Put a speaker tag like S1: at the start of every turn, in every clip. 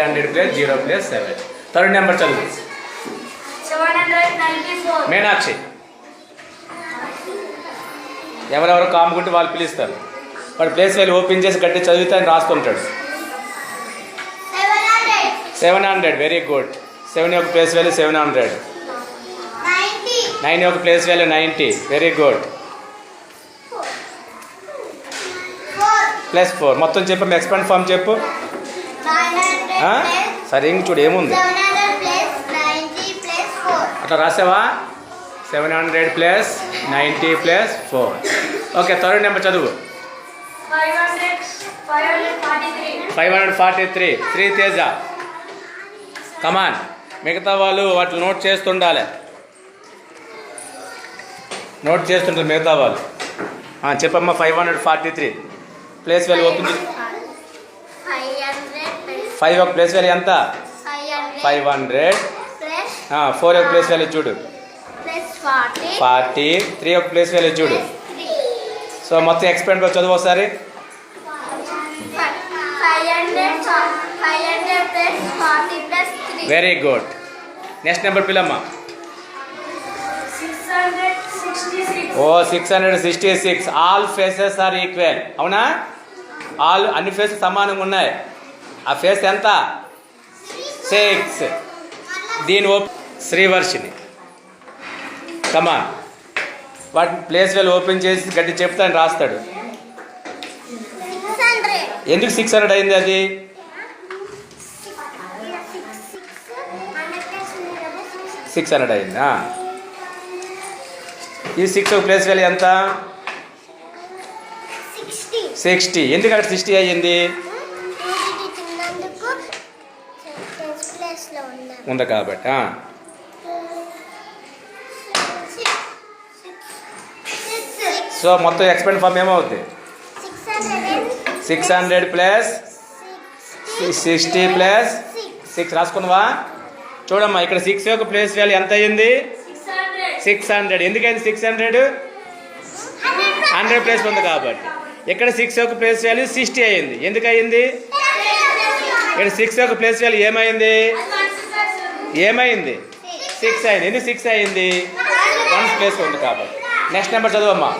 S1: 100 plus 0 plus 7. Third number చదువు.
S2: 794.
S1: మీనాక్షి. ఎవరెవరు కాముకుంటే వాళ్ళు పిలుస్తారు. వాడు ప్లేస్ వెళ్ళి ఓపెన్ చేసి గట్టి చదివితే అని రాస్తుంటాడు. 700. Very good. 7 యొక్క ప్లేస్ వాల్యూ 700. 9 యొక్క place value 90. Very good. Plus 4 మొత్తం చెప్పు. ఎక్స్పాండ్ ఫామ్ చెప్పు. సరే ఇంక చూడు ఏముంది అట్లా రాసావా. 700 plus 90 plus 4. Okay third number చదువు. 543. శ్రీ తేజ కమాన్. మిగతా వాళ్ళు వాటిని నోట్ చేస్తుండాలి. నోట్ చేస్తుంటారు మిగతా వాళ్ళు. చెప్పమ్మా. 543 ప్లేస్ వాల్యూ ఓపెన్. 5 యొక్క ప్లేస్ వాల్యూ ఎంత? 500. 4 యొక్క ప్లేస్ వాల్యూ చూడు 40. 3 యొక్క ప్లేస్ వాల్యూ చూడు. సో మొత్తం ఎక్స్పెండ్ చదువు ఒకసారి.
S2: 500
S1: వెరీ గుడ్. నెక్స్ట్ నెంబర్ పిల్లమ్మ. 666. All faces are equal. అవునా? ఆల్ అన్ని ఫేసెస్ సమానంగా ఉన్నాయి. ఆ ఫేస్ ఎంత? 6. దీని శ్రీవర్షిని కమాన్. వాటి ప్లేస్ వాల్యూ ఓపెన్ చేసి గట్టి చెప్తాను రాస్తాడు. ఎందుకు 600 అయింది? అది 600 అయిందా? ఈ 6 ప్లేస్ వాల్యూ ఎంత? 60. ఎందుకు అక్కడ 60 అయ్యింది? ఉంది కాబట్టి. సో మొత్తం ఎక్స్పెండ్ ఫామ్ ఏమవుద్ది? 600 ప్లస్ 60 ప్లస్ 6 రాసుకున్నావా? చూడమ్మా ఇక్కడ 6 యొక్క ప్లేస్ వాల్యూ ఎంత అయ్యింది? 600. ఎందుకైంది 600? 100 ప్లేస్ ఉంది కాబట్టి. ఇక్కడ 6 యొక్క ప్లేస్ వాల్యూ 60 అయ్యింది. ఎందుకు అయ్యింది? ఇక్కడ 6 యొక్క ప్లేస్ వాల్యూ ఏమైంది? 6 అయింది. ఎందుకు 6 అయింది? 1 ప్లేస్ ఉంది కాబట్టి. నెక్స్ట్ నెంబర్ చదువమ్మా.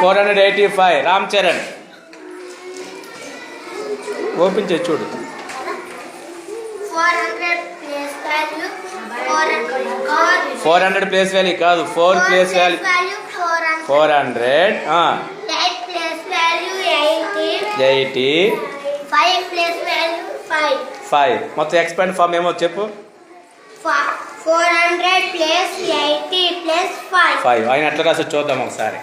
S1: 485. రామ్ చరణ్ ఓపెన్ చేసి చూడు. 400 ప్లేస్ వాల్యూ కాదు. 4 ప్లేస్ వాల్యూ 400. 80. 5. మొత్తం ఎక్స్పాండ్ ఫామ్ ఏమో చెప్పు.
S2: 400 ప్లస్ 80 ప్లస్ 5.
S1: ఆయన ఎట్లా రాసో చూద్దాం ఒకసారి.